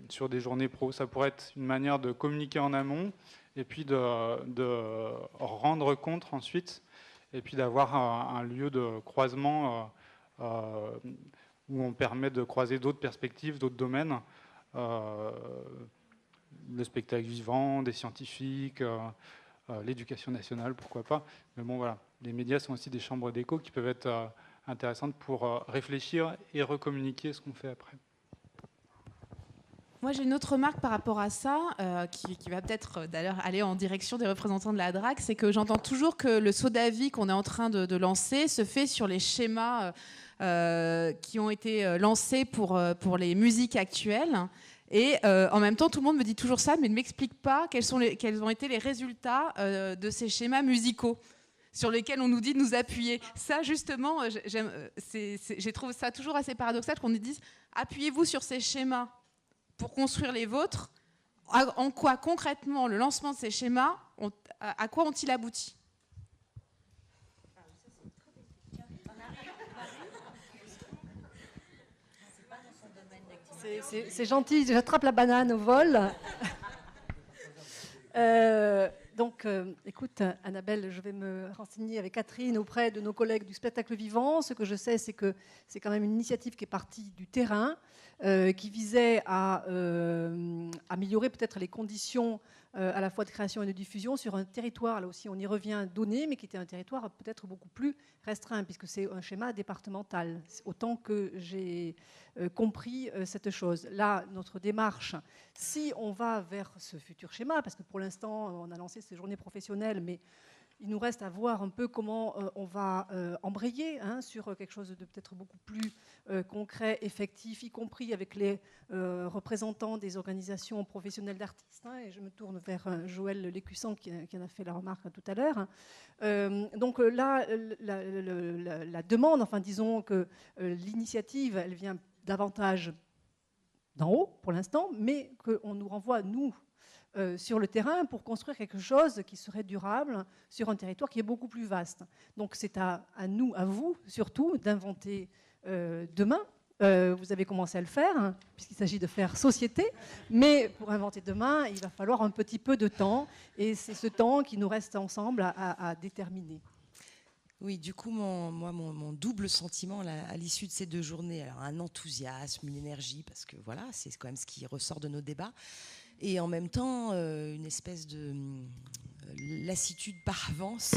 sur des journées pro. Ça pourrait être une manière de communiquer en amont, et puis de rendre compte ensuite, et puis d'avoir un lieu de croisement où on permet de croiser d'autres perspectives, d'autres domaines, le spectacle vivant, des scientifiques, l'éducation nationale, pourquoi pas. Mais bon, voilà, les médias sont aussi des chambres d'écho qui peuvent être intéressantes pour réfléchir et recommuniquer ce qu'on fait après. Moi, j'ai une autre remarque par rapport à ça, qui va peut-être d'ailleurs aller en direction des représentants de la DRAC, c'est que j'entends toujours que le saut d'avis qu'on est en train de lancer se fait sur les schémas qui ont été lancés pour les musiques actuelles. Et en même temps, tout le monde me dit toujours ça, mais ne m'explique pas quels ont été les résultats de ces schémas musicaux sur lesquels on nous dit de nous appuyer. Ça, justement, j'ai trouvé ça toujours assez paradoxal qu'on nous dise « appuyez-vous sur ces schémas pour construire les vôtres ». En quoi, concrètement, le lancement de ces schémas, à quoi ont-ils abouti ? C'est gentil, j'attrape la banane au vol. Écoute, Annabelle, je vais me renseigner avec Catherine auprès de nos collègues du spectacle vivant. Ce que je sais, c'est que c'est quand même une initiative qui est partie du terrain, qui visait à améliorer peut-être les conditions à la fois de création et de diffusion sur un territoire, là aussi on y revient, donné, mais qui était un territoire peut-être beaucoup plus restreint, puisque c'est un schéma départemental, autant que j'ai compris cette chose. Là, notre démarche, si on va vers ce futur schéma, parce que pour l'instant, on a lancé ces journées professionnelles, mais il nous reste à voir un peu comment on va embrayer sur quelque chose de peut-être beaucoup plus concret, effectif, y compris avec les représentants des organisations professionnelles d'artistes. Et je me tourne vers Joël Lécussan qui en a fait la remarque tout à l'heure. Donc là, la demande, enfin disons que l'initiative, elle vient davantage d'en haut pour l'instant, mais qu'on nous renvoie, nous, sur le terrain pour construire quelque chose qui serait durable sur un territoire qui est beaucoup plus vaste. Donc c'est à nous, à vous surtout, d'inventer demain. Vous avez commencé à le faire, puisqu'il s'agit de faire société, mais pour inventer demain, il va falloir un petit peu de temps, et c'est ce temps qui nous reste ensemble à déterminer. Oui, du coup, mon double sentiment à l'issue de ces 2 journées, alors un enthousiasme, une énergie, parce que voilà, c'est quand même ce qui ressort de nos débats, et en même temps une espèce de lassitude par avance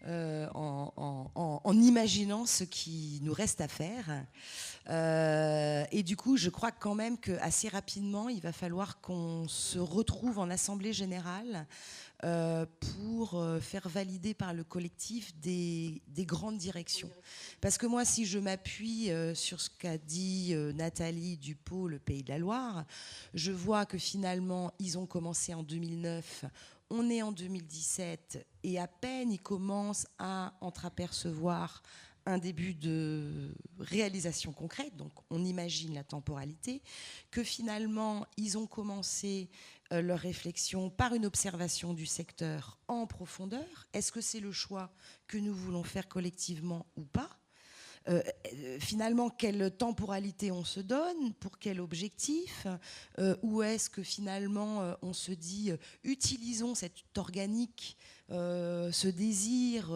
en imaginant ce qui nous reste à faire. Et du coup, je crois quand même qu'assez rapidement, il va falloir qu'on se retrouve en assemblée générale pour faire valider par le collectif des grandes directions. Parce que moi, si je m'appuie sur ce qu'a dit Nathalie du pôle Pays de la Loire, je vois que finalement, ils ont commencé en 2009, on est en 2017, et à peine ils commencent à entreapercevoir un début de réalisation concrète, donc on imagine la temporalité, que finalement, ils ont commencé leur réflexion par une observation du secteur en profondeur. Est-ce que c'est le choix que nous voulons faire collectivement ou pas ? Finalement, quelle temporalité on se donne, pour quel objectif, ou est-ce que finalement on se dit utilisons cette organique, ce désir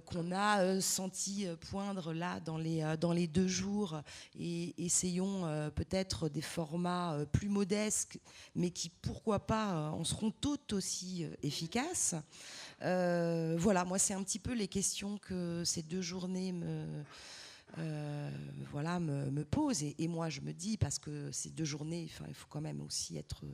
qu'on a senti poindre là dans les 2 jours, et essayons peut-être des formats plus modestes, mais qui, pourquoi pas, en seront tout aussi efficaces. Voilà, moi c'est un petit peu les questions que ces 2 journées me posent, et moi je me dis, parce que ces 2 journées, il faut quand même aussi être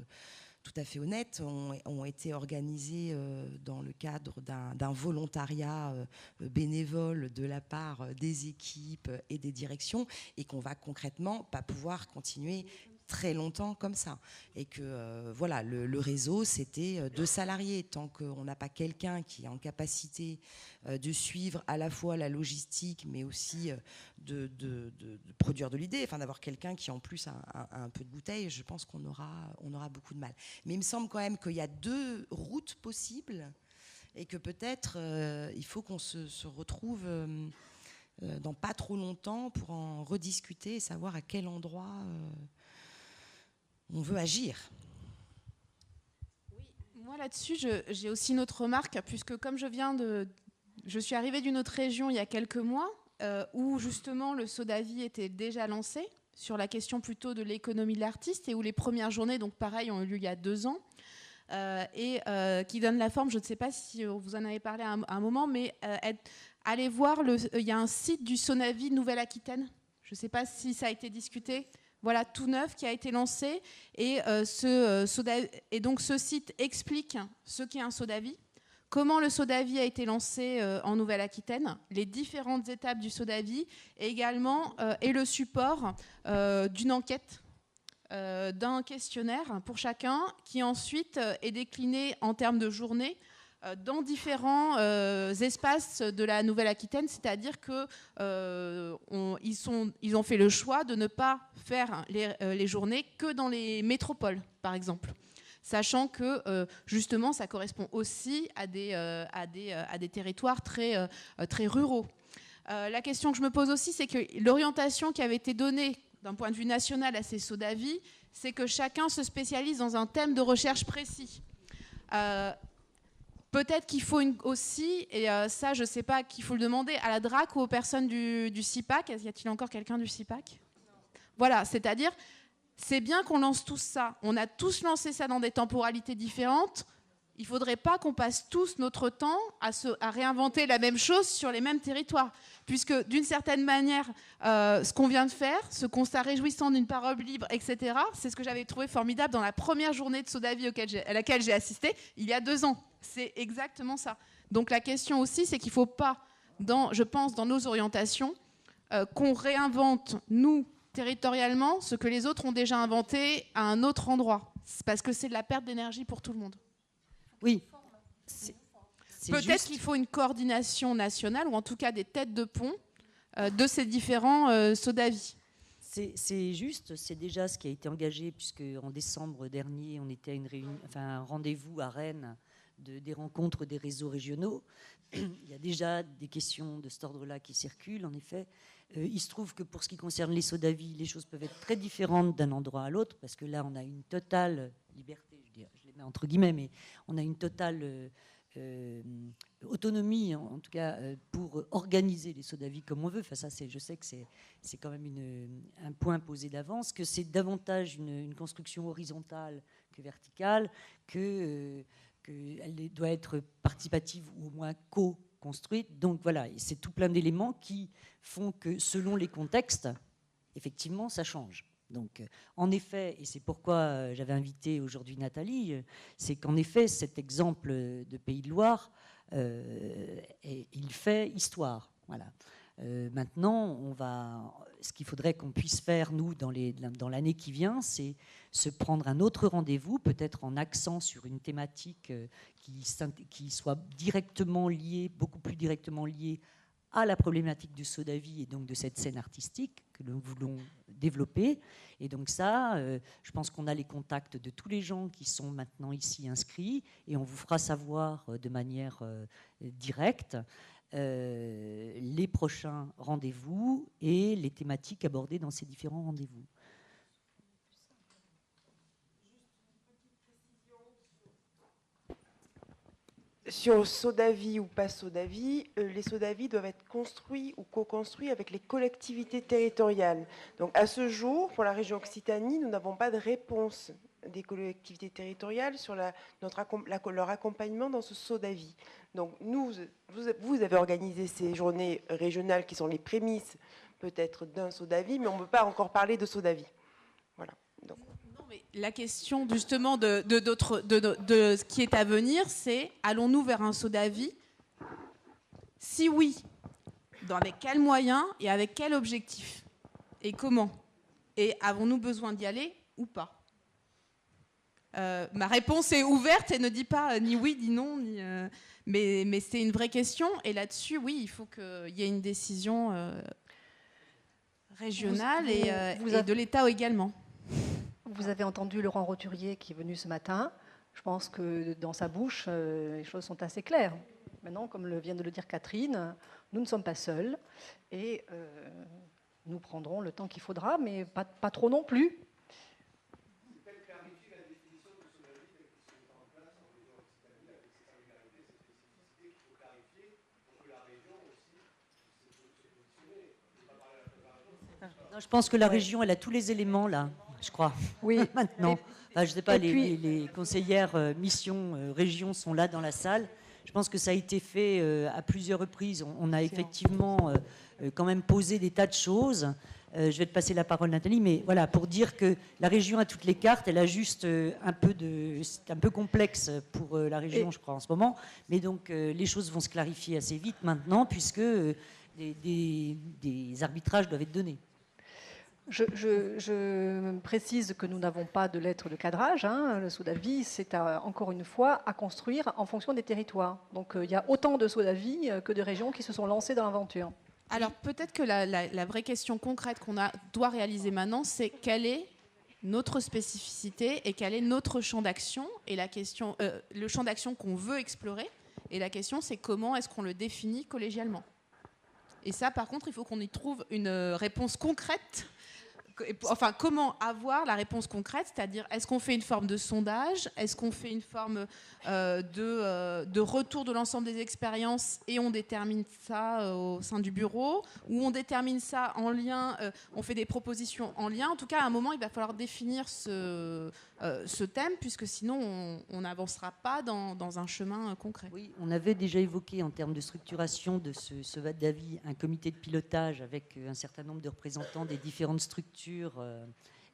tout à fait honnête, ont été organisées dans le cadre d'un volontariat bénévole de la part des équipes et des directions, et qu'on va concrètement pas pouvoir continuer très longtemps comme ça, et que voilà, le réseau, c'était 2 salariés. Tant qu'on n'a pas quelqu'un qui est en capacité de suivre à la fois la logistique, mais aussi de produire de l'idée, enfin d'avoir quelqu'un qui en plus a un peu de bouteille, je pense qu'on aura beaucoup de mal. Mais il me semble quand même qu'il y a 2 routes possibles, et que peut-être il faut qu'on se retrouve dans pas trop longtemps pour en rediscuter et savoir à quel endroit on veut agir. Oui, moi là-dessus, j'ai aussi une autre remarque, puisque comme je suis arrivée d'une autre région il y a quelques mois, où justement le Sodavi était déjà lancé sur la question plutôt de l'économie de l'artiste, et où les premières journées, donc pareil, ont eu lieu il y a 2 ans, et qui donne la forme, je ne sais pas si vous en avez parlé à un moment, mais allez voir, il y a un site du Sonavi Nouvelle-Aquitaine, je ne sais pas si ça a été discuté. Voilà, tout neuf, qui a été lancé. Et, donc ce site explique ce qu'est un Sodavi, comment le Sodavi a été lancé en Nouvelle-Aquitaine, les différentes étapes du Sodavi, et également et le support d'une enquête d'un questionnaire pour chacun qui ensuite est décliné en termes de journée dans différents espaces de la Nouvelle-Aquitaine, c'est-à-dire qu'ils ont fait le choix de ne pas faire les journées que dans les métropoles, par exemple. Sachant que, justement, ça correspond aussi à des territoires très ruraux. La question que je me pose aussi, c'est que l'orientation qui avait été donnée d'un point de vue national à ces sauts d'avis, c'est que chacun se spécialise dans un thème de recherche précis. Peut-être qu'il faut aussi, et ça, je ne sais pas, qu'il faut le demander à la DRAC ou aux personnes du CIPAC. Y a-t-il encore quelqu'un du CIPAC ? Voilà, c'est-à-dire... C'est bien qu'on lance tous ça. On a tous lancé ça dans des temporalités différentes. Il ne faudrait pas qu'on passe tous notre temps à réinventer la même chose sur les mêmes territoires. Puisque, d'une certaine manière, ce qu'on vient de faire, ce constat réjouissant d'une parole libre, etc., c'est ce que j'avais trouvé formidable dans la première journée de saut d'avis à laquelle j'ai assisté il y a 2 ans. C'est exactement ça. Donc la question aussi, c'est qu'il ne faut pas, je pense, dans nos orientations, qu'on réinvente, nous, territorialement, ce que les autres ont déjà inventé à un autre endroit. C'est parce que c'est de la perte d'énergie pour tout le monde. Oui. Peut-être qu'il faut une coordination nationale, ou en tout cas des têtes de pont de ces différents sauts d'avis. C'est juste, c'est déjà ce qui a été engagé, puisque en décembre dernier, on était à un rendez-vous à Rennes des rencontres des réseaux régionaux. Il y a déjà des questions de cet ordre-là qui circulent, en effet. Il se trouve que pour ce qui concerne les sauts d'avis, les choses peuvent être très différentes d'un endroit à l'autre, parce que là, on a une totale liberté, je les mets entre guillemets, mais on a une totale autonomie, en tout cas, pour organiser les sauts d'avis comme on veut. Enfin, ça, je sais que c'est quand même un point posé d'avance, que c'est davantage une construction horizontale que verticale, qu'elle doit être participative ou au moins co-construite. Donc voilà, c'est tout plein d'éléments qui font que selon les contextes, effectivement, ça change. Donc, en effet, et c'est pourquoi j'avais invité aujourd'hui Nathalie, c'est qu'en effet, cet exemple de Pays de Loire, il fait histoire. Voilà. Maintenant, ce qu'il faudrait qu'on puisse faire, nous, dans l'année qui vient, c'est se prendre un autre rendez-vous, peut-être en accent sur une thématique qui soit directement liée, beaucoup plus directement liée à la problématique du saut d'avis et donc de cette scène artistique que nous voulons développer. Et donc ça, je pense qu'on a les contacts de tous les gens qui sont maintenant ici inscrits et on vous fera savoir de manière directe les prochains rendez-vous et les thématiques abordées dans ces différents rendez-vous. Sur saut d'avis ou pas saut d'avis, les sauts d'avis doivent être construits ou co-construits avec les collectivités territoriales. Donc à ce jour, pour la région Occitanie, nous n'avons pas de réponse des collectivités territoriales sur leur accompagnement dans ce saut d'avis. Donc vous avez organisé ces journées régionales qui sont les prémices peut-être d'un saut d'avis, mais on ne peut pas encore parler de saut d'avis. Voilà. Donc. La question justement de ce qui est à venir, c'est allons-nous vers un saut d'avis ? Si oui, avec quels moyens et avec quel objectif ? Et comment ? Et avons-nous besoin d'y aller ou pas ? Ma réponse est ouverte et ne dit pas ni oui, ni non, mais c'est une vraie question. Et là-dessus, oui, il faut qu'il y ait une décision régionale et de l'État également. Vous avez entendu Laurent Roturier qui est venu ce matin. Je pense que dans sa bouche, les choses sont assez claires. Maintenant, comme vient de le dire Catherine, nous ne sommes pas seuls et nous prendrons le temps qu'il faudra, mais pas trop non plus. Non, je pense que la région, elle a tous les éléments là. Je crois. Oui. Maintenant. Enfin, je ne sais pas, les conseillères mission région sont là dans la salle. Je pense que ça a été fait à plusieurs reprises. On a effectivement quand même posé des tas de choses. Je vais te passer la parole, Nathalie, mais voilà, pour dire que la région a toutes les cartes. Elle a juste c'est un peu complexe pour la région, je crois, en ce moment. Mais donc, les choses vont se clarifier assez vite maintenant, puisque des arbitrages doivent être donnés. Je précise que nous n'avons pas de lettre de cadrage. Le SODAVI, c'est encore une fois à construire en fonction des territoires. Donc il y a autant de SODAVI que de régions qui se sont lancées dans l'aventure. Alors peut-être que la vraie question concrète qu'on doit réaliser maintenant, c'est quelle est notre spécificité et quel est notre champ d'action, et la question, le champ d'action qu'on veut explorer. Et la question, c'est comment est-ce qu'on le définit collégialement. Et ça, par contre, il faut qu'on y trouve une réponse concrète. Enfin, comment avoir la réponse concrète, c'est-à-dire est-ce qu'on fait une forme de sondage, est-ce qu'on fait une forme de retour de l'ensemble des expériences et on détermine ça au sein du bureau, ou on détermine ça en lien, on fait des propositions en lien. En tout cas, à un moment, il va falloir définir ce thème, puisque sinon, on n'avancera pas dans un chemin concret. Oui, on avait déjà évoqué en termes de structuration de ce VADAVI un comité de pilotage avec un certain nombre de représentants des différentes structures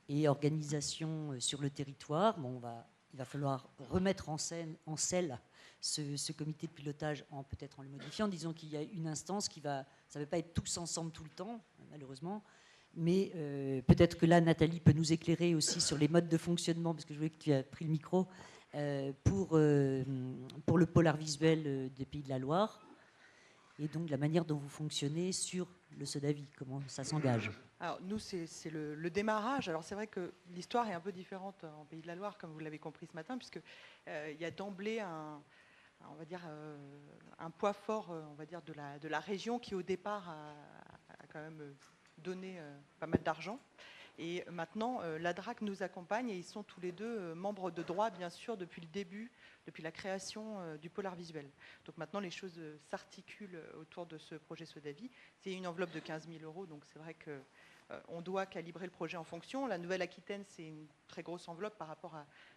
et organisations sur le territoire. Bon, il va falloir remettre en selle ce comité de pilotage peut-être en le modifiant. Disons qu'il y a une instance ça ne va pas être tous ensemble tout le temps, malheureusement. Mais peut-être que là, Nathalie peut nous éclairer aussi sur les modes de fonctionnement, parce que je voulais que tu aies pris le micro, pour le pôle art visuel des Pays de la Loire, et donc la manière dont vous fonctionnez sur le SODAVI, comment ça s'engage. Alors nous, c'est le démarrage. Alors c'est vrai que l'histoire est un peu différente en Pays de la Loire, comme vous l'avez compris ce matin, puisque il y a d'emblée un poids fort, on va dire, de la région qui au départ a quand même donné pas mal d'argent. Et maintenant, la DRAC nous accompagne et ils sont tous les deux membres de droit, bien sûr, depuis le début, depuis la création du pôle art visuel. Donc maintenant, les choses s'articulent autour de ce projet SODAVI. C'est une enveloppe de 15 000 €, donc c'est vrai que on doit calibrer le projet en fonction. La Nouvelle-Aquitaine, c'est une très grosse enveloppe par rapport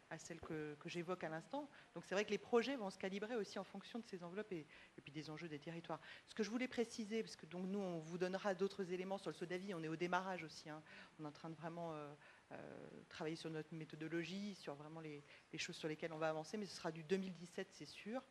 à celle que j'évoque à l'instant. Donc c'est vrai que les projets vont se calibrer aussi en fonction de ces enveloppes et puis des enjeux des territoires. Ce que je voulais préciser, parce que donc nous, on vous donnera d'autres éléments sur le SODAVI, on est au démarrage aussi. On est en train de vraiment travailler sur notre méthodologie, sur vraiment les choses sur lesquelles on va avancer, mais ce sera du 2017, c'est sûr.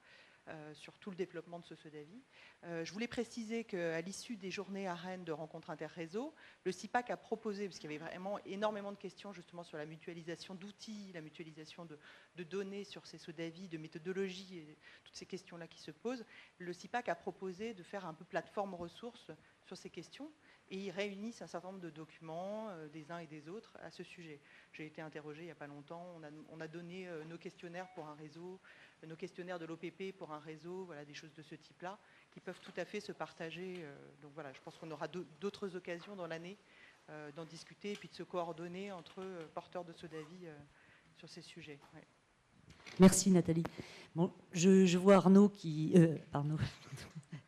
Sur tout le développement de ce SODAVI. Je voulais préciser qu'à l'issue des journées à Rennes de rencontres interréseaux, le CIPAC a proposé, parce qu'il y avait vraiment énormément de questions justement sur la mutualisation d'outils, la mutualisation de données sur ces SODAVI, de méthodologie, et toutes ces questions-là qui se posent, le CIPAC a proposé de faire un peu plateforme ressources sur ces questions, et ils réunissent un certain nombre de documents des uns et des autres à ce sujet. J'ai été interrogée il n'y a pas longtemps, on a donné nos questionnaires pour un réseau, nos questionnaires de l'OPP pour un réseau, voilà, des choses de ce type-là, qui peuvent tout à fait se partager. Donc voilà, je pense qu'on aura d'autres occasions dans l'année d'en discuter et puis de se coordonner entre porteurs de SODAVI sur ces sujets. Ouais. Merci Nathalie. Bon, je vois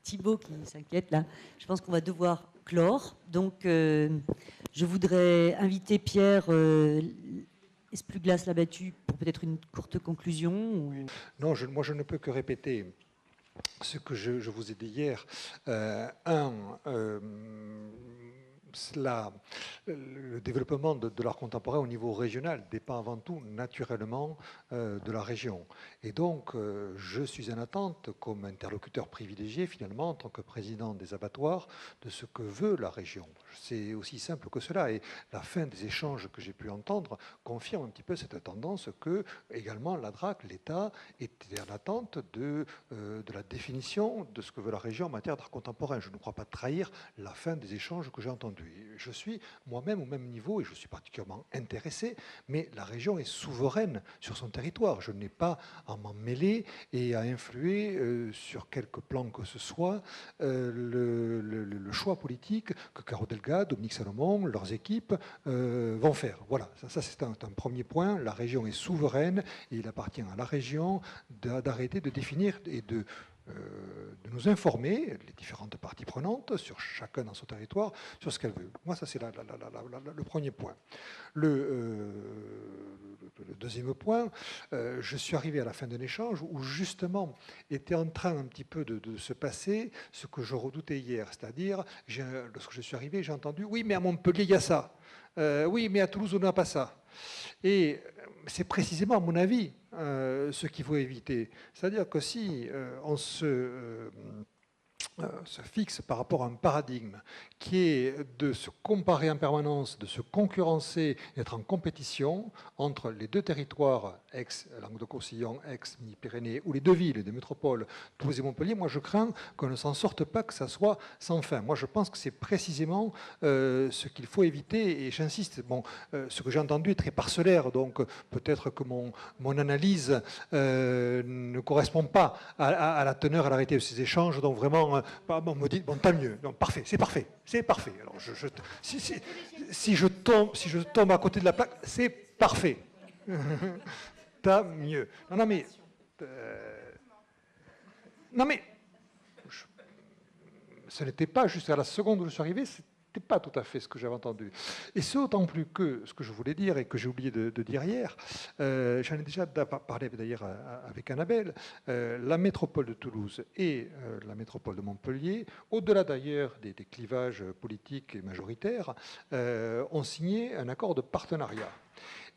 Thibaut qui s'inquiète là. Je pense qu'on va devoir clore. Donc je voudrais inviter Pierre Espluglas-Labattu pour peut-être une courte conclusion. Ou... Non, moi je ne peux que répéter ce que je vous ai dit hier. Le développement de l'art contemporain au niveau régional dépend avant tout naturellement de la région. Et donc, je suis en attente, comme interlocuteur privilégié finalement, en tant que président des abattoirs, de ce que veut la région. C'est aussi simple que cela. Et la fin des échanges que j'ai pu entendre confirme un petit peu cette tendance que, également, la DRAC, l'État, était en attente de la définition de ce que veut la région en matière d'art contemporain. Je ne crois pas trahir la fin des échanges que j'ai entendus. Je suis moi-même au même niveau et je suis particulièrement intéressé, mais la région est souveraine sur son territoire. Je n'ai pas à m'en mêler et à influer sur quelque plan que ce soit le choix politique que Caro Delgado, Dominique Salomon, leurs équipes vont faire. Voilà, ça c'est un premier point. La région est souveraine et il appartient à la région d'arrêter de définir et de nous informer, les différentes parties prenantes, sur chacun dans son territoire, sur ce qu'elle veut. Moi, ça, c'est le premier point. Le deuxième point, je suis arrivé à la fin d'un échange où, justement, était en train un petit peu de se passer ce que je redoutais hier. C'est-à-dire, lorsque je suis arrivé, j'ai entendu « Oui, mais à Montpellier, il y a ça. Oui, mais à Toulouse, on n'a pas ça. » Et c'est précisément, à mon avis, ce qu'il faut éviter. C'est-à-dire que si on se se fixe par rapport à un paradigme qui est de se comparer en permanence, de se concurrencer, d'être en compétition entre les deux territoires, ex-Languedoc-Roussillon, ex-Midi-Pyrénées, ou les deux villes, des métropoles, Toulouse et Montpellier, moi je crains qu'on ne s'en sorte pas, que ça soit sans fin. Moi je pense que c'est précisément ce qu'il faut éviter, et j'insiste, bon, ce que j'ai entendu est très parcellaire, donc peut-être que mon analyse ne correspond pas à la teneur, à la réalité de ces échanges, donc vraiment, on me dit, bon, tant mieux, non, parfait, c'est parfait, c'est parfait. Alors, si je tombe à côté de la plaque, c'est parfait. Tant mieux. Non, mais ce n'était pas juste à la seconde où je suis arrivé, c'était pas tout à fait ce que j'avais entendu. Et ce d'autant plus que ce que je voulais dire et que j'ai oublié de dire hier, j'en ai déjà parlé d'ailleurs avec Annabelle, la métropole de Toulouse et la métropole de Montpellier, au-delà d'ailleurs des clivages politiques et majoritaires, ont signé un accord de partenariat.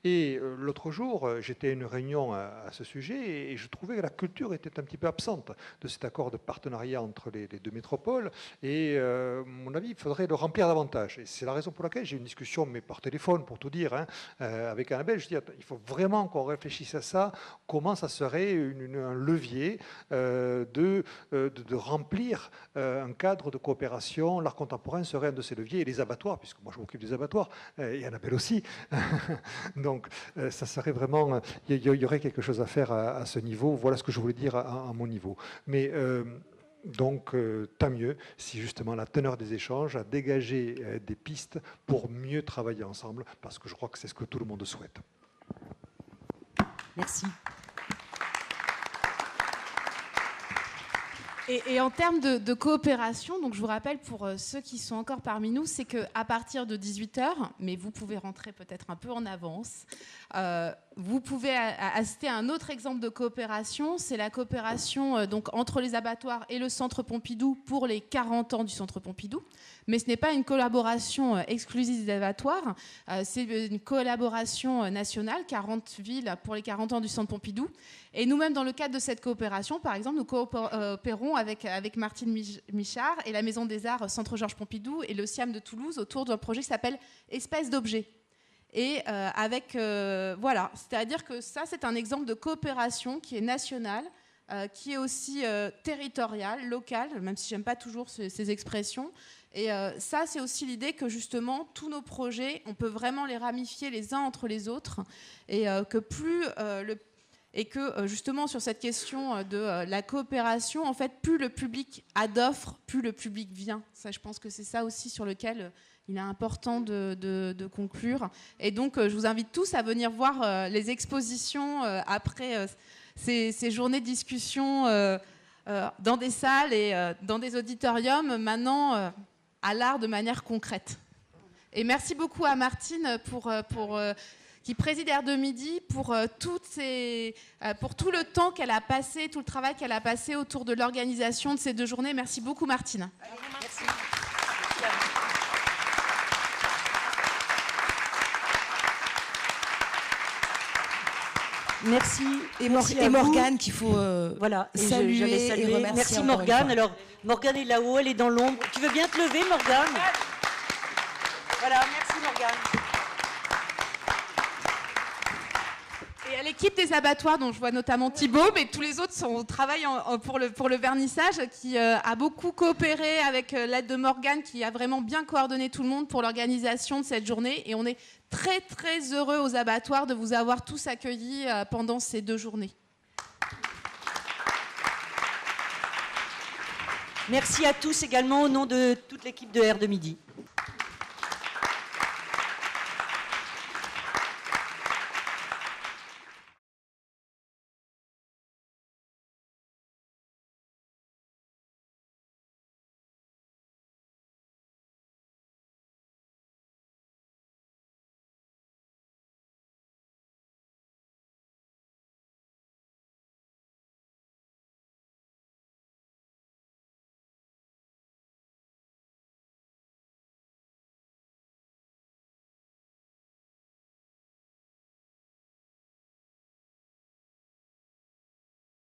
Et l'autre jour, j'étais à une réunion à ce sujet et je trouvais que la culture était un petit peu absente de cet accord de partenariat entre les deux métropoles. Et à mon avis, il faudrait le remplir davantage. Et c'est la raison pour laquelle j'ai eu une discussion, mais par téléphone, pour tout dire, hein, avec Annabelle. Je dis, il faut vraiment qu'on réfléchisse à ça, comment ça serait un levier de remplir un cadre de coopération. L'art contemporain serait un de ces leviers. Et les abattoirs, puisque moi je m'occupe des abattoirs, et Annabelle aussi. Donc, ça serait vraiment, il y aurait quelque chose à faire à ce niveau. Voilà ce que je voulais dire à mon niveau. Mais donc, tant mieux si justement la teneur des échanges a dégagé des pistes pour mieux travailler ensemble, parce que je crois que c'est ce que tout le monde souhaite. Merci. Et en termes de coopération, donc je vous rappelle pour ceux qui sont encore parmi nous, c'est qu'à partir de 18h, mais vous pouvez rentrer peut-être un peu en avance, vous pouvez assister à un autre exemple de coopération, c'est la coopération donc, entre les abattoirs et le Centre Pompidou pour les 40 ans du Centre Pompidou. Mais ce n'est pas une collaboration exclusive des abattoirs, c'est une collaboration nationale, 40 villes pour les 40 ans du Centre Pompidou. Et nous-mêmes, dans le cadre de cette coopération, par exemple, nous coopérons avec Martine Michard et la Maison des Arts Centre Georges Pompidou et le SIAM de Toulouse autour d'un projet qui s'appelle Espèces d'objets. Et voilà, c'est-à-dire que ça, c'est un exemple de coopération qui est nationale, qui est aussi territoriale, locale, même si j'aime pas toujours ces expressions. Et ça, c'est aussi l'idée que justement, tous nos projets, on peut vraiment les ramifier les uns entre les autres, et que justement sur cette question de la coopération, en fait, plus le public a d'offres, plus le public vient. Ça, je pense que c'est ça aussi sur lequel il est important de conclure. Et donc, je vous invite tous à venir voir les expositions après ces journées de discussion dans des salles et dans des auditoriums, maintenant à l'art de manière concrète. Et merci beaucoup à Martine qui préside Air de Midi pour tout le temps qu'elle a passé, tout le travail qu'elle a passé autour de l'organisation de ces 2 journées. Merci beaucoup, Martine. Merci. Merci. Et Morgane qu'il faut voilà, saluer et remercier. Merci Morgane. Alors, Morgane est là-haut, elle est dans l'ombre. Tu veux bien te lever, Morgane? Voilà, merci Morgane. Et à l'équipe des abattoirs, dont je vois notamment Thibaut, mais tous les autres travaillent pour le vernissage, qui a beaucoup coopéré avec l'aide de Morgane, qui a vraiment bien coordonné tout le monde pour l'organisation de cette journée. Et on est très très heureux aux abattoirs de vous avoir tous accueillis pendant ces 2 journées. Merci à tous également au nom de toute l'équipe de Air de Midi.